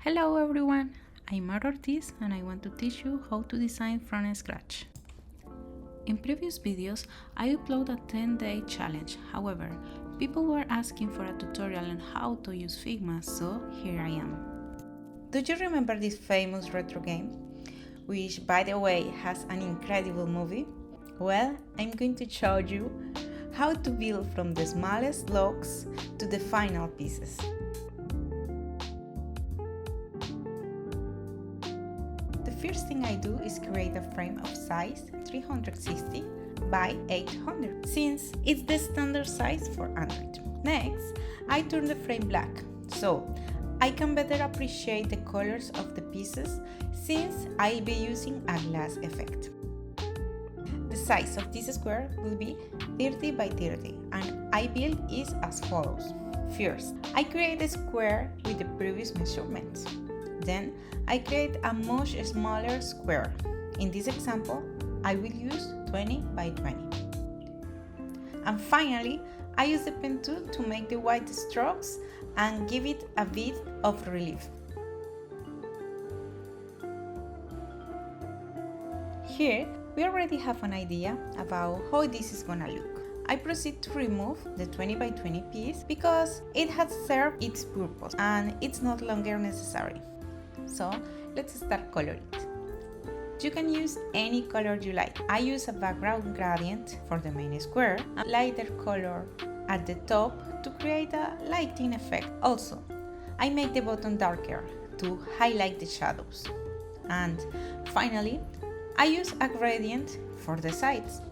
Hello everyone, I'm Mar Ortiz and I want to teach you how to design from scratch. In previous videos, I uploaded a 10-day challenge. However, people were asking for a tutorial on how to use Figma, so here I am. Do you remember this famous retro game? Which, by the way, has an incredible movie? Well, I'm going to show you how to build from the smallest blocks to the final pieces. The first thing I do is create a frame of size 360 by 800, since it's the standard size for Android. Next, I turn the frame black, so I can better appreciate the colors of the pieces since I'll be using a glass effect. The size of this square will be 30 by 30 and I build it as follows. First, I create a square with the previous measurements. Then, I create a much smaller square. In this example, I will use 20 by 20. And finally, I use the pen tool to make the white strokes and give it a bit of relief. Here, we already have an idea about how this is gonna look. I proceed to remove the 20 by 20 piece because it has served its purpose and it's no longer necessary. So let's start coloring it. You can use any color you like. I use a background gradient for the main square, a lighter color at the top to create a lighting effect. Also, I make the bottom darker to highlight the shadows. And finally, I use a gradient for the sides.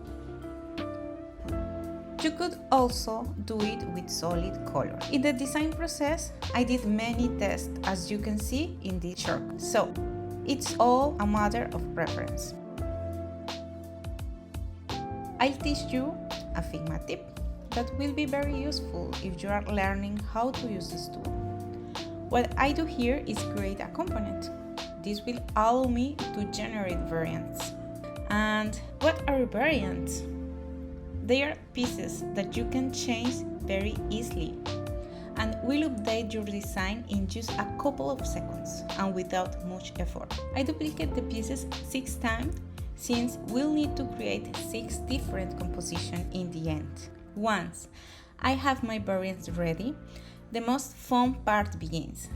You could also do it with solid color. In the design process, I did many tests as you can see in this chart. So, it's all a matter of preference. I'll teach you a Figma tip that will be very useful if you are learning how to use this tool. What I do here is create a component. This will allow me to generate variants. And what are variants? They are pieces that you can change very easily and will update your design in just a couple of seconds and without much effort. I duplicate the pieces 6 times since we'll need to create 6 different compositions in the end. Once I have my variants ready, the most fun part begins.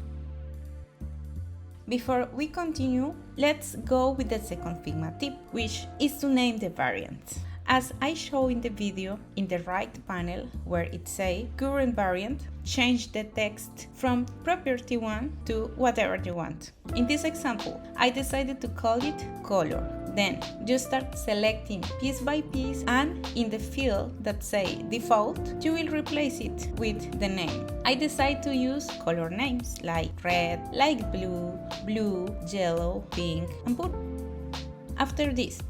Before we continue, let's go with the second Figma tip, which is to name the variant. As I show in the video, in the right panel where it says current variant, change the text from property 1 to whatever you want. In this example, I decided to call it color. Then you start selecting piece by piece and in the field that say default, you will replace it with the name. I decide to use color names like red, light blue, blue, yellow, pink, and purple. After this,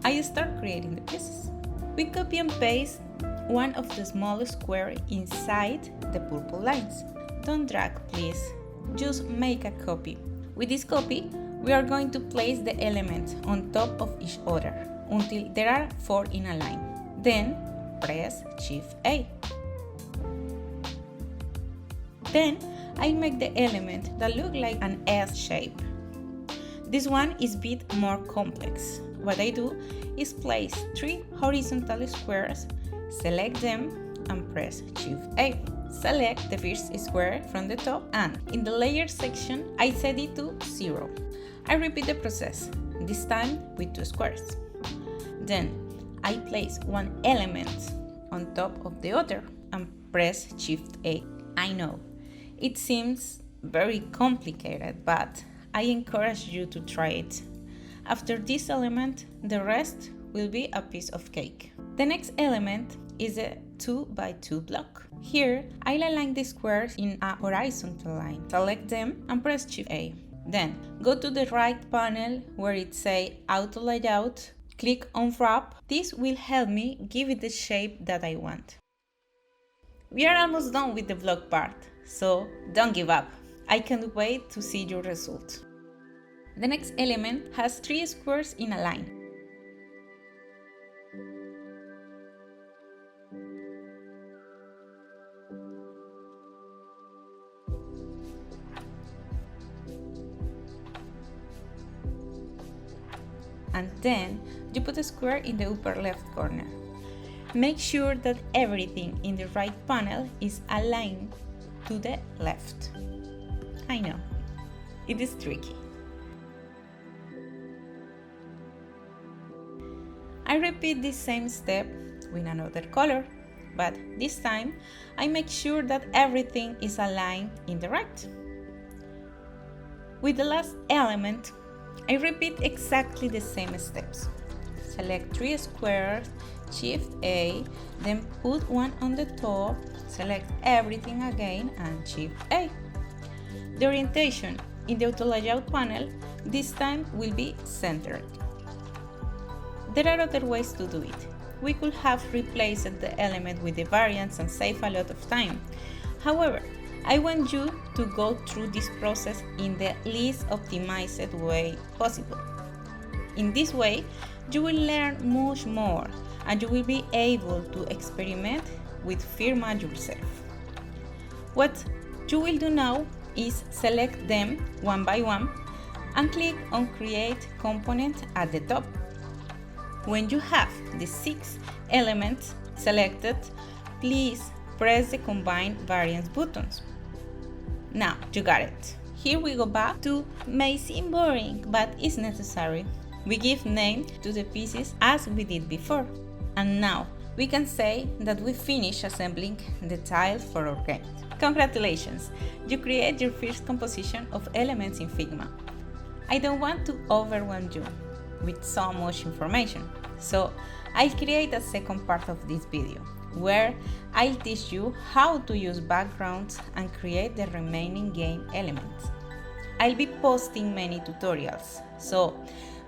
I start creating the pieces. We copy and paste one of the small squares inside the purple lines. Don't drag, please. Just make a copy. With this copy, we are going to place the elements on top of each other until there are 4 in a line. Then press Shift A. Then I make the element that look like an S shape. This one is a bit more complex. What I do is place 3 horizontal squares, select them and press Shift A. Select the first square from the top and in the layer section I set it to 0. I repeat the process, this time with 2 squares. Then I place one element on top of the other and press Shift A. I know, it seems very complicated, but I encourage you to try it. After this element, the rest will be a piece of cake. The next element is a 2 by 2 block. Here, I'll align the squares in a horizontal line. Select them and press Shift A. Then, go to the right panel where it says Auto Layout, click on Wrap. This will help me give it the shape that I want. We are almost done with the block part, so don't give up. I can't wait to see your result. The next element has 3 squares in a line. and then you put a square in the upper left corner. Make sure that everything in the right panel is aligned to the left. I know, it is tricky. I repeat this same step with another color, but this time I make sure that everything is aligned in the right. With the last element, I repeat exactly the same steps. Select 3 squares, Shift A, then put one on the top, select everything again and Shift A. The orientation in the Auto Layout panel this time will be centered. There are other ways to do it. We could have replaced the element with the variants and save a lot of time. However, I want you to go through this process in the least optimized way possible. In this way, you will learn much more and you will be able to experiment with Figma yourself. What you will do now is select them one by one and click on Create Component at the top. When you have the 6 elements selected, please press the Combine Variants buttons. Now you got it. Here we go back to may seem boring, but it's necessary. We give name to the pieces as we did before. And now we can say that we finished assembling the tile for our game. Congratulations! You create your first composition of elements in Figma. I don't want to overwhelm you with so much information, so I'll create a second part of this video where I'll teach you how to use backgrounds and create the remaining game elements. I'll be posting many tutorials, so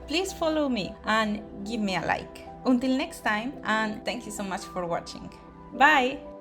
please follow me and give me a like. Until next time, and thank you so much for watching. Bye!